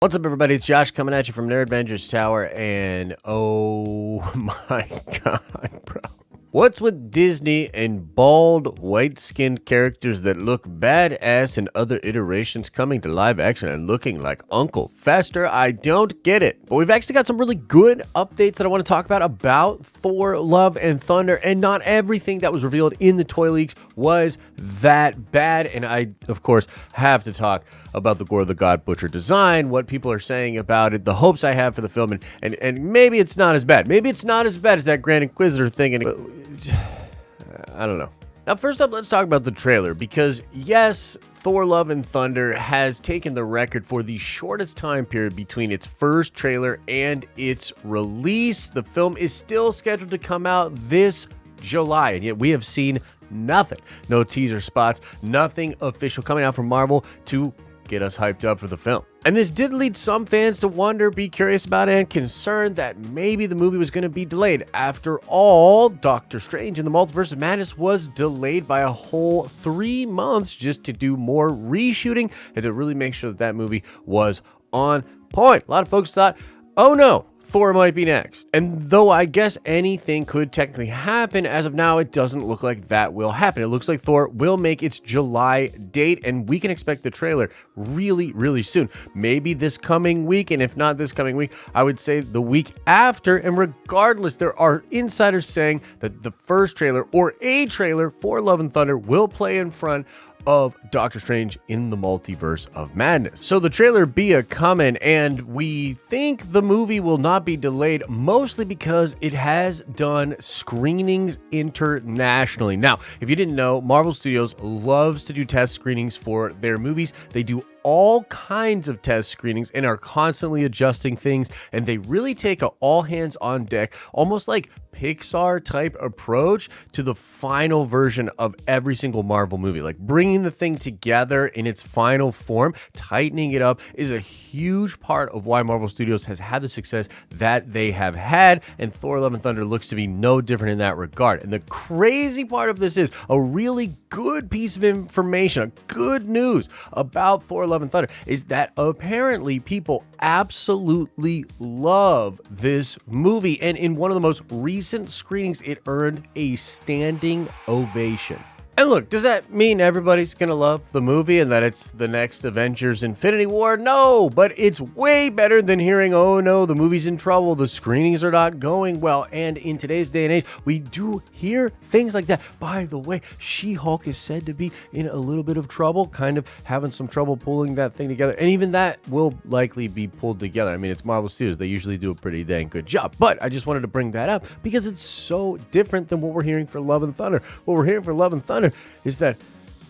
What's up, everybody? It's Josh coming at you from Nerd Avengers Tower, and oh my god, bro. What's with Disney and bald, white-skinned characters that look badass in other iterations coming to live action and looking like Uncle Fester? I don't get it. But we've actually got some really good updates that I want to talk about Thor Love and Thunder, and not everything that was revealed in the toy leaks was that bad. And I, of course, have to talk about the Gorr the God Butcher design, what people are saying about it, the hopes I have for the film, and maybe it's not as bad. Maybe it's not as bad as that Grand Inquisitor thing, and I don't know. Now, first up, let's talk about the trailer, because yes, Thor Love and Thunder has taken the record for the shortest time period between its first trailer and its release. The film is still scheduled to come out this July, and yet we have seen nothing. No teaser spots, nothing official coming out from Marvel to get us hyped up for the film. And this did lead some fans to wonder, be curious about it, and concerned that maybe the movie was going to be delayed. After all, Doctor Strange in the Multiverse of Madness was delayed by a whole 3 months just to do more reshooting and to really make sure that that movie was on point. A lot of folks thought, oh no, Thor might be next. And though I guess anything could technically happen, as of now, it doesn't look like that will happen. It looks like Thor will make its July date, and we can expect the trailer really, really soon. Maybe this coming week, and if not this coming week, I would say the week after. And regardless, there are insiders saying that the first trailer or a trailer for Love and Thunder will play in front of Doctor Strange in the Multiverse of Madness. So the trailer be a coming, and we think the movie will not be delayed, mostly because it has done screenings internationally. Now, if you didn't know, Marvel Studios loves to do test screenings for their movies. They do all kinds of test screenings and are constantly adjusting things, and they really take a all hands on deck, almost like Pixar type approach to the final version of every single Marvel movie. Like bringing the thing together in its final form, tightening it up is a huge part of why Marvel Studios has had the success that they have had, and Thor Love and Thunder looks to be no different in that regard. And the crazy part of this is a really good piece of information, a good news about Thor Love and Thunder is that apparently people absolutely love this movie, and in one of the most recent screenings it earned a standing ovation. And look, does that mean everybody's gonna love the movie and that it's the next Avengers Infinity War? No, but it's way better than hearing, oh no, the movie's in trouble, the screenings are not going well. And in today's day and age, we do hear things like that. By the way, She-Hulk is said to be in a little bit of trouble, kind of having some trouble pulling that thing together. And even that will likely be pulled together. I mean, it's Marvel Studios. They usually do a pretty dang good job. But I just wanted to bring that up because it's so different than what we're hearing for Love and Thunder. What we're hearing for Love and Thunder is that,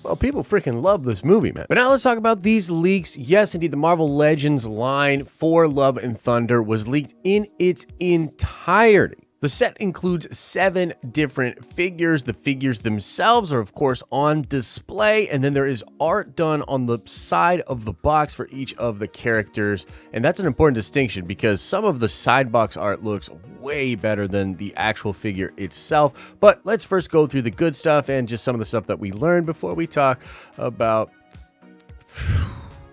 well, people freaking love this movie, man. But now let's talk about these leaks. Yes, indeed, the Marvel Legends line for Love and Thunder was leaked in its entirety. The set includes 7 different figures. The figures themselves are, of course, on display, and then there is art done on the side of the box for each of the characters. And that's an important distinction because some of the side box art looks way better than the actual figure itself. But let's first go through the good stuff and just some of the stuff that we learned before we talk about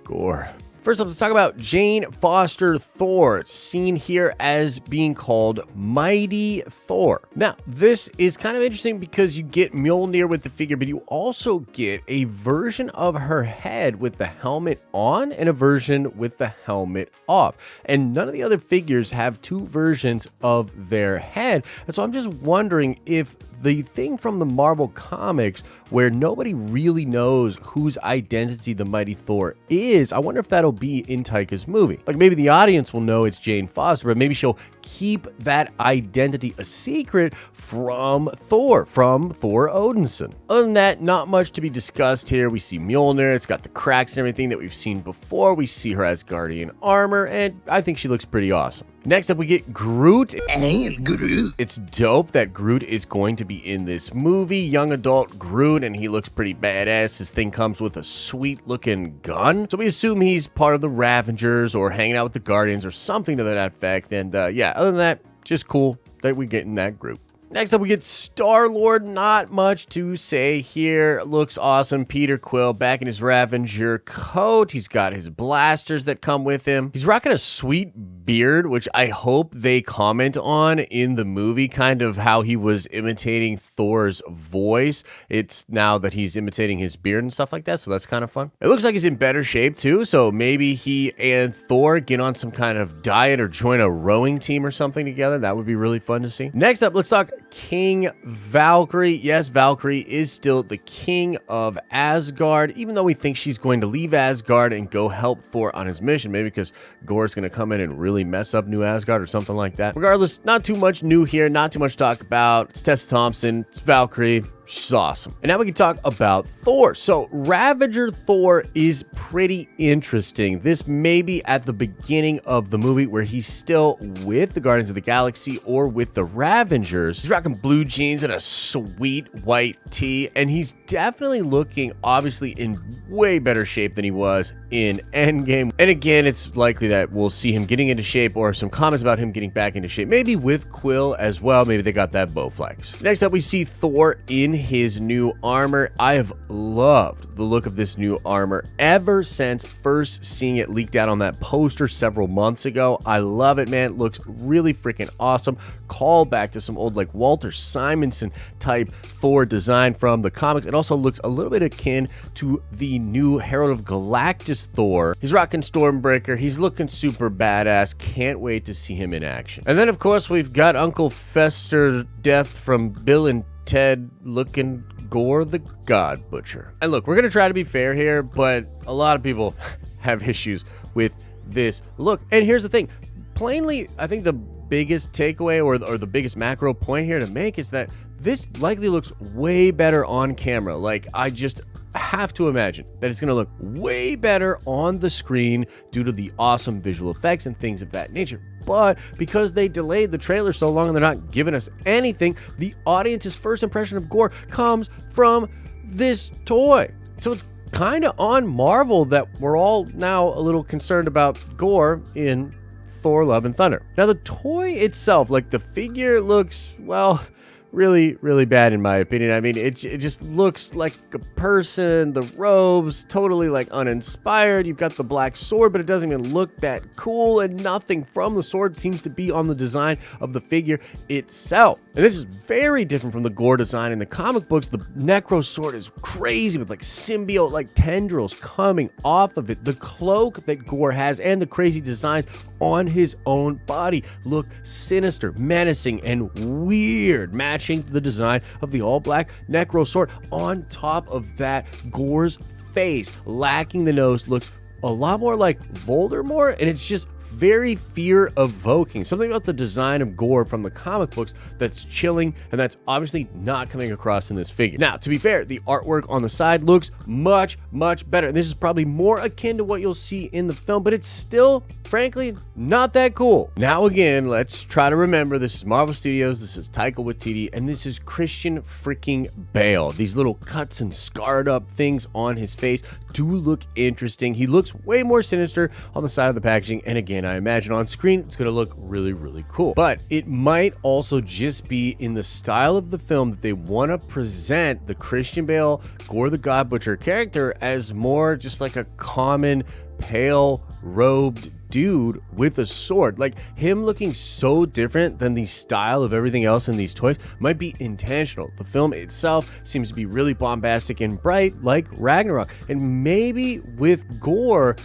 Gorr. First up, let's talk about Jane Foster Thor, seen here as being called Mighty Thor. Now, this is kind of interesting because you get Mjolnir with the figure, but you also get a version of her head with the helmet on and a version with the helmet off. And none of the other figures have 2 versions of their head. And so I'm just wondering if the thing from the Marvel comics where nobody really knows whose identity the Mighty Thor is, I wonder if that'll be in Taika's movie. Like maybe the audience will know it's Jane Foster, but maybe she'll keep that identity a secret from Thor Odinson. Other than that, not much to be discussed here. We see Mjolnir, it's got the cracks and everything that we've seen before. We see her as Guardian armor, and I think she looks pretty awesome. Next up, we get Groot. It's dope that Groot is going to be in this movie. Young adult Groot, and he looks pretty badass. This thing comes with a sweet-looking gun. So we assume he's part of the Ravengers or hanging out with the Guardians or something to that effect. And yeah, other than that, just cool that we get in that group. Next up, we get StarLord. Not much to say here. Looks awesome. Peter Quill back in his Ravager coat. He's got his blasters that come with him. He's rocking a sweet beard, which I hope they comment on in the movie, kind of how he was imitating Thor's voice. It's now that he's imitating his beard and stuff like that, so that's kind of fun. It looks like he's in better shape too, so maybe he and Thor get on some kind of diet or join a rowing team or something together. That would be really fun to see. Next up, let's talk King Valkyrie. Yes, Valkyrie is still the king of Asgard, even though we think she's going to leave Asgard and go help Thor on his mission, maybe because Gorr's going to come in and really mess up New Asgard or something like that. Regardless, not too much new here, not too much to talk about. It's Tessa Thompson, it's Valkyrie. She's awesome. And now we can talk about Thor. So Ravager Thor is pretty interesting. This may be at the beginning of the movie where he's still with the Guardians of the Galaxy or with the Ravengers. He's rocking blue jeans and a sweet white tee, and he's definitely looking obviously in way better shape than he was in Endgame. And again, it's likely that we'll see him getting into shape or some comments about him getting back into shape, maybe with Quill as well. Maybe they got that Bowflex. Next up, we see Thor in his new armor. I have loved the look of this new armor ever since first seeing it leaked out on that poster several months ago. I love it, man. It looks really freaking awesome. Call back to some old like Walter Simonson type Thor design from the comics. It also looks a little bit akin to the new Herald of Galactus Thor. He's rocking Stormbreaker. He's looking super badass. Can't wait to see him in action. And then of course we've got Uncle Fester Death from Bill and Ted looking Gorr the God Butcher. And look, we're going to try to be fair here, but a lot of people have issues with this look. And here's the thing. Plainly, I think the biggest takeaway or the biggest macro point here to make is that this likely looks way better on camera. Like, I just have to imagine that it's going to look way better on the screen due to the awesome visual effects and things of that nature. But because they delayed the trailer so long and they're not giving us anything, the audience's first impression of Gorr comes from this toy. So it's kind of on Marvel that we're all now a little concerned about Gorr in Thor Love and Thunder. Now, the toy itself, like the figure, looks, well, really, really bad in my opinion. I mean, it just looks like a person. The robes, totally like uninspired. You've got the black sword, but it doesn't even look that cool, and nothing from the sword seems to be on the design of the figure itself. And this is very different from the Gorr design in the comic books. The Necro sword is crazy with like symbiote like tendrils coming off of it. The cloak that Gorr has and the crazy designs on his own body look sinister, menacing, and weird, matching the design of the all-black Necro sword. On top of that, Gorr's face, lacking the nose, looks a lot more like Voldemort, and it's just very fear-evoking. Something about the design of Gorr from the comic books that's chilling, and that's obviously not coming across in this figure. Now, to be fair, the artwork on the side looks much, much better. And this is probably more akin to what you'll see in the film, but it's still, frankly, not that cool. Now, again, let's try to remember this is Marvel Studios, this is Taika Waititi, and this is Christian freaking Bale. These little cuts and scarred up things on his face do look interesting. He looks way more sinister on the side of the packaging, and again, I imagine on screen it's going to look really, really cool. But it might also just be in the style of the film that they want to present the Christian Bale Gorr the God Butcher character as more just like a common pale robed dude with a sword. Like, him looking so different than the style of everything else in these toys might be intentional. The film itself seems to be really bombastic and bright like Ragnarok, and maybe with Gorr,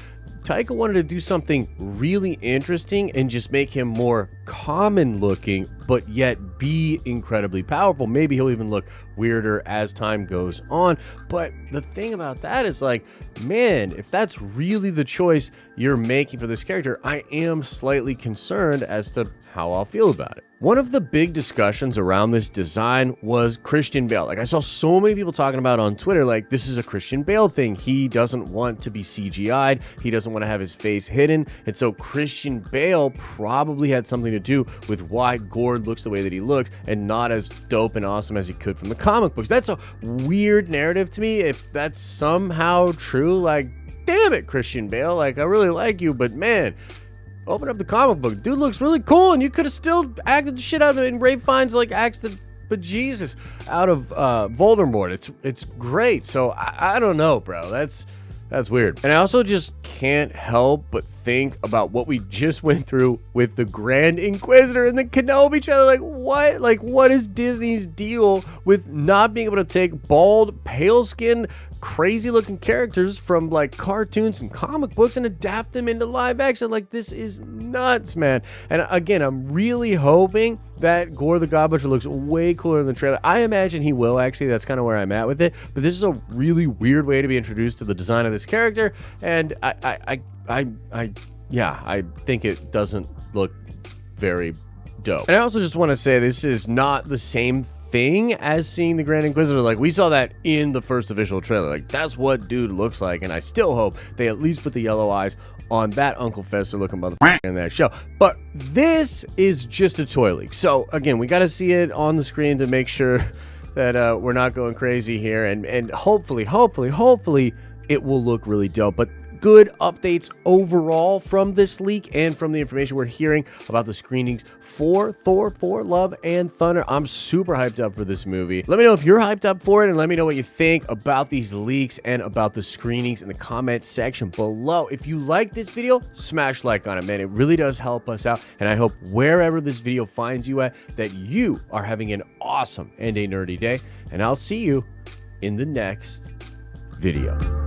Taika wanted to do something really interesting and just make him more common looking, but yet be incredibly powerful. Maybe he'll even look weirder as time goes on. But the thing about that is, like, man, if that's really the choice you're making for this character, I am slightly concerned as to how I'll feel about it. One of the big discussions around this design was Christian Bale. Like, I saw so many people talking about on Twitter, like, this is a Christian Bale thing. He doesn't want to be CGI'd. He doesn't want to have his face hidden. And so Christian Bale probably had something to do with why Gorr looks the way that he looks and not as dope and awesome as he could from the comic books. That's a weird narrative to me. If that's somehow true, like, damn it, Christian Bale. Like, I really like you, but man, open up the comic book. Dude looks really cool, and you could have still acted the shit out of it. And Ray Fiennes like acts the bejesus out of Voldemort. It's great. So I don't know, bro. That's weird. And I also just can't help but think about what we just went through with the Grand Inquisitor and the Kenobi trailer. Like, what? Like, what is Disney's deal with not being able to take bald, pale-skinned, crazy-looking characters from, like, cartoons and comic books and adapt them into live action? Like, this is nuts, man. And again, I'm really hoping that Gorr the God Butcher looks way cooler in the trailer. I imagine he will, actually. That's kind of where I'm at with it. But this is a really weird way to be introduced to the design of this character. And I think it doesn't look very dope. And I also just want to say this is not the same thing as seeing the Grand Inquisitor. Like, we saw that in the first official trailer. Like, that's what dude looks like. And I still hope they at least put the yellow eyes on that Uncle Fester looking motherfucker in that show. But this is just a toy leak. So again, we got to see it on the screen to make sure that we're not going crazy here. And hopefully it will look really dope. But good updates overall from this leak and from the information we're hearing about the screenings for Thor Love and Thunder. I'm super hyped up for this movie. Let me know if you're hyped up for it, and let me know what you think about these leaks and about the screenings in the comment section below. If you like this video, smash like on it, man. It really does help us out, and I hope wherever this video finds you at, that you are having an awesome and a nerdy day, and I'll see you in the next video.